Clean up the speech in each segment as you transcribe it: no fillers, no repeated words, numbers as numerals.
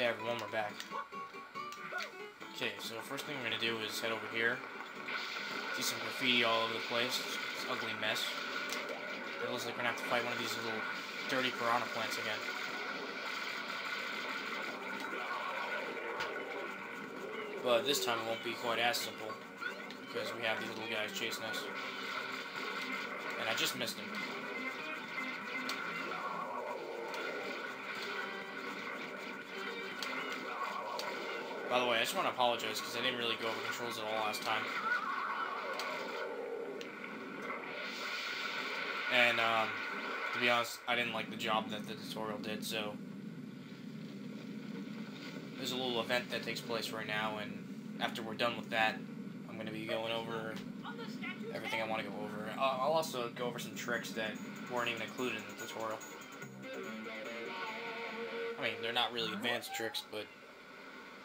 Hey everyone, we're back. Okay, so first thing we're gonna do is head over here. See some graffiti all over the place. It's an ugly mess. It looks like we're gonna have to fight one of these little dirty piranha plants again. But this time it won't be quite as simple, because we have these little guys chasing us. And I just missed him. By the way, I just want to apologize because I didn't really go over controls at all last time. And, to be honest, I didn't like the job that the tutorial did, so... There's a little event that takes place right now, and after we're done with that, I'm going to be going over everything I want to go over. I'll also go over some tricks that weren't even included in the tutorial. I mean, they're not really advanced tricks, but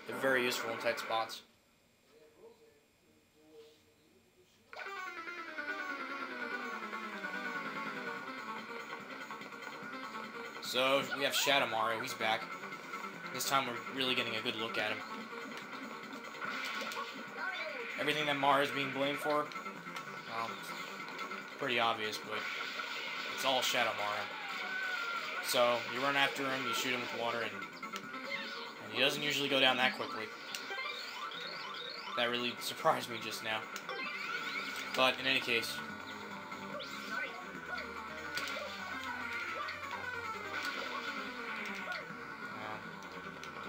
they're very useful in tight spots. So, we have Shadow Mario, he's back. This time we're really getting a good look at him. Everything that Mario's being blamed for, well, pretty obvious, but it's all Shadow Mario. So, you run after him, you shoot him with water, and he doesn't usually go down that quickly. That really surprised me just now. But, in any case...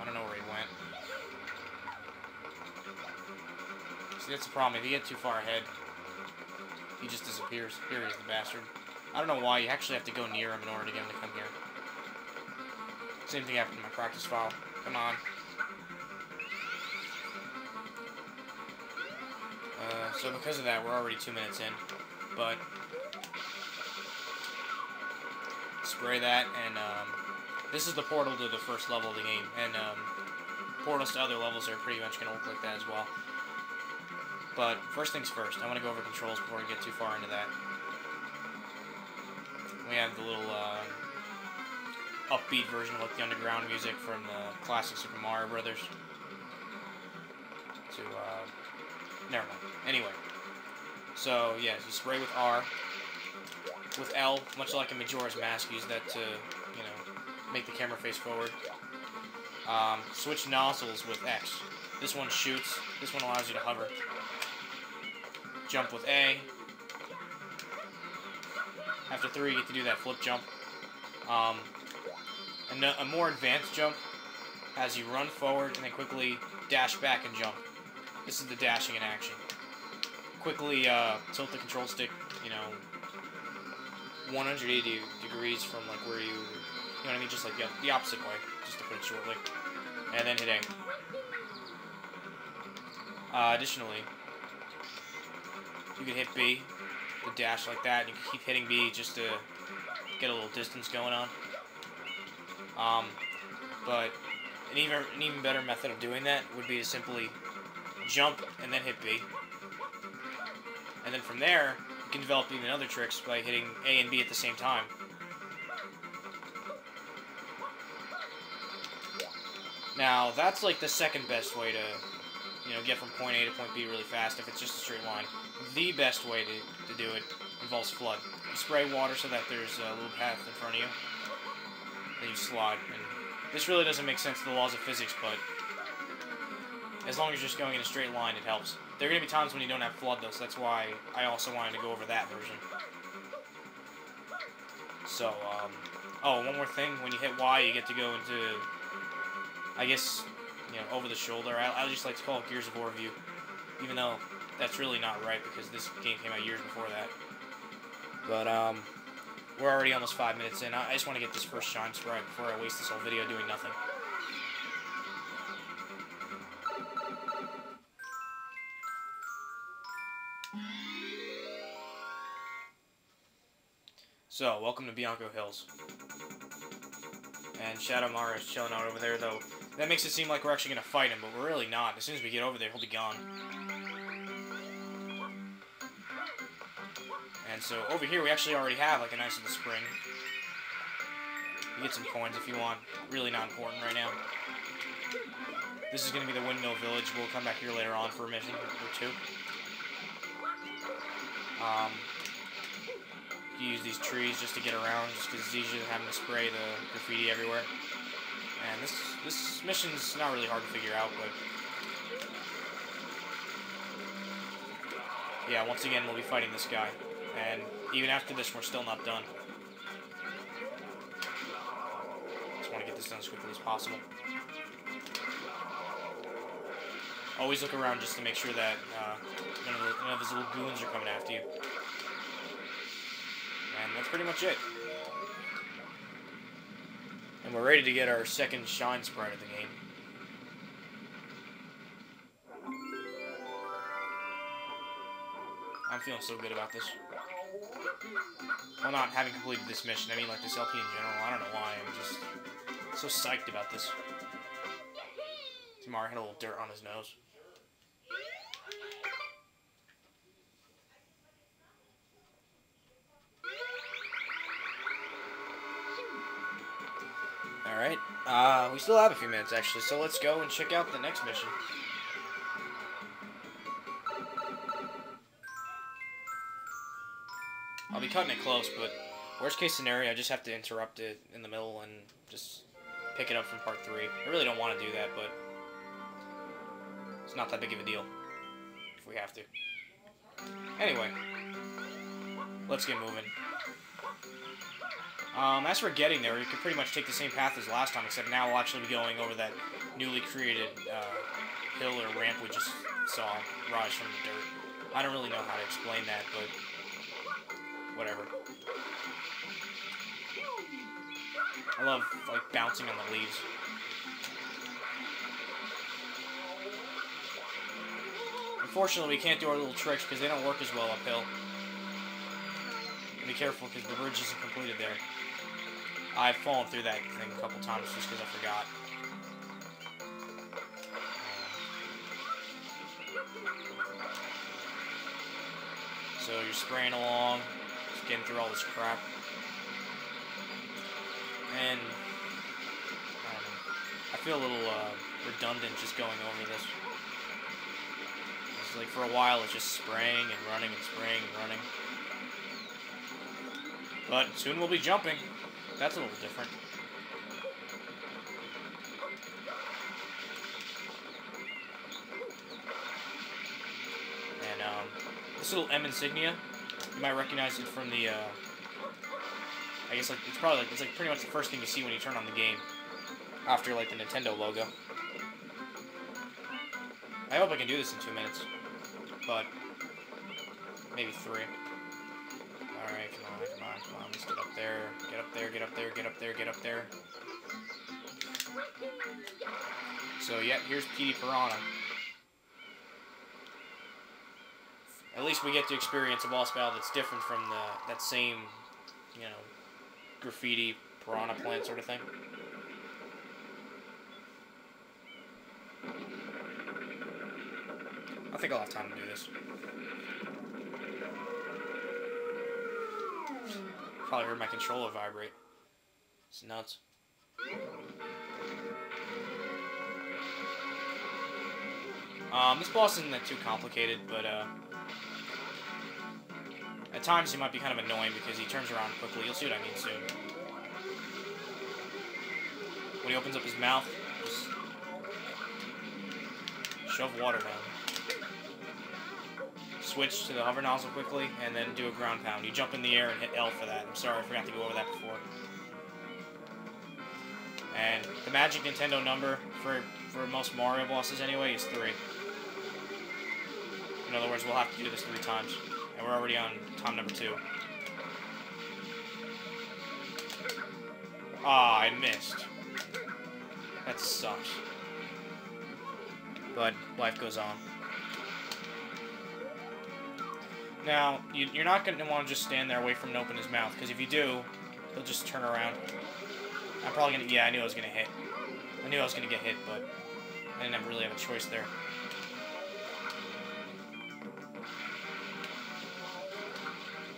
I don't know where he went. See, that's the problem. If you get too far ahead, he just disappears. Here he is, the bastard. I don't know why. You actually have to go near him in order to get him to come here. Same thing happened in my practice file. Come on. So because of that, we're already 2 minutes in. But spray that, and this is the portal to the first level of the game, and portals to other levels are pretty much going to look like that as well. But first things first, I want to go over controls before we get too far into that. We have the little upbeat version of like the underground music from the classic Super Mario Brothers. To never mind. Anyway, so yeah, you spray with R. With L, much like a Majora's Mask, use that to, you know, make the camera face forward. Switch nozzles with X. This one shoots. This one allows you to hover. Jump with A. After 3, you get to do that flip jump. A more advanced jump has you run forward and then quickly dash back and jump. This is the dashing in action. Quickly tilt the control stick, you know, 180 degrees from like where you know what I mean, just like the opposite way, just to put it shortly, and then hit A. Additionally, you can hit B, the dash like that, and you can keep hitting B just to get a little distance going on. But an even better method of doing that would be to simply jump and then hit B. And then from there, you can develop even other tricks by hitting A and B at the same time. Now, that's like the second best way to, you know, get from point A to point B really fast if it's just a straight line. The best way to do it involves flood. You spray water so that there's a little path in front of you. Then you slide. And this really doesn't make sense to the laws of physics, but as long as you're just going in a straight line, it helps. There are going to be times when you don't have flood, though, so that's why I also wanted to go over that version. So, oh, one more thing. When you hit Y, you get to go into, I guess, you know, over the shoulder. I just like to call it Gears of War view, even though that's really not right because this game came out years before that. But, we're already almost 5 minutes in. I just want to get this first shine sprite before I waste this whole video doing nothing. So, welcome to Bianco Hills. And Shadow Mario's chilling out over there, though. That makes it seem like we're actually going to fight him, but we're really not. As soon as we get over there, he'll be gone. And so, over here, we actually already have, like, a nice little spring. You get some coins if you want. Really not important right now. This is going to be the Windmill Village. We'll come back here later on for a mission or two. You use these trees just to get around, just because it's easier than having to spray the graffiti everywhere. And this mission's not really hard to figure out, but yeah, once again, we'll be fighting this guy. And even after this, we're still not done. Just want to get this done as quickly as possible. Always look around just to make sure that none of those little goons are coming after you. And that's pretty much it. And we're ready to get our second shine sprite of the game. I'm feeling so good about this. Well, not having completed this mission, I mean like this LP in general. I don't know why, I'm just so psyched about this. Tamara had a little dirt on his nose. Alright, we still have a few minutes actually, so let's go and check out the next mission. I'll be cutting it close, but worst case scenario, I just have to interrupt it in the middle and just pick it up from part 3. I really don't want to do that, but it's not that big of a deal if we have to. Anyway, let's get moving. As for getting there, we could pretty much take the same path as last time, except now we'll actually be going over that newly created hill or ramp we just saw rise from the dirt. I don't really know how to explain that, but whatever. I love, like, bouncing on the leaves. Unfortunately, we can't do our little tricks because they don't work as well uphill. Be careful because the bridge isn't completed there. I've fallen through that thing a couple times just because I forgot. So you're spraying along, just getting through all this crap. And I don't know, I feel a little redundant just going over this. It's like for a while it's just spraying and running and spraying and running. But soon we'll be jumping. That's a little different. And this little M insignia, you might recognize it from the I guess like it's like pretty much the first thing you see when you turn on the game after like the Nintendo logo. I hope I can do this in 2 minutes, but maybe 3. Alright, come on, let's get up there, get up there, get up there, get up there, get up there. So, yeah, here's Petey Piranha. At least we get to experience a boss battle that's different from that same, you know, graffiti piranha plant sort of thing. I think I'll have time to do this. Probably heard my controller vibrate. It's nuts. This boss isn't that too complicated, but at times he might be kind of annoying because he turns around quickly. You'll see what I mean soon. When he opens up his mouth, just shove water down. Switch to the hover nozzle quickly, and then do a ground pound. You jump in the air and hit L for that. I'm sorry, I forgot to go over that before. And the magic Nintendo number for most Mario bosses anyway is 3. In other words, we'll have to do this 3 times. And we're already on time number 2. Ah, I missed. That sucks. But life goes on. Now, you're not going to want to just stand there, wait for him to open his mouth, because if you do, he'll just turn around. I'm probably going to... Yeah, I knew I was going to hit. I knew I was going to get hit, but I didn't really have a choice there.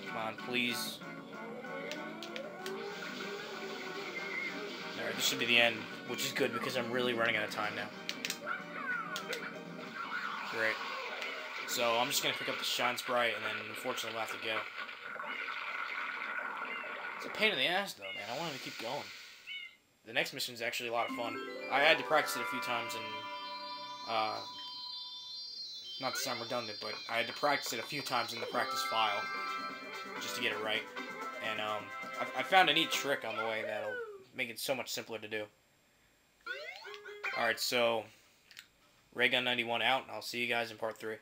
Come on, please. Alright, this should be the end, which is good because I'm really running out of time now. Great. So I'm just going to pick up the Shine Sprite, and then unfortunately we'll have to go. It's a pain in the ass, though, man. I wanted to keep going. The next mission is actually a lot of fun. I had to practice it a few times, and not to sound redundant, but I had to practice it a few times in the practice file just to get it right. And I found a neat trick on the way that'll make it so much simpler to do. Alright, so Raygun91 out, and I'll see you guys in part 3.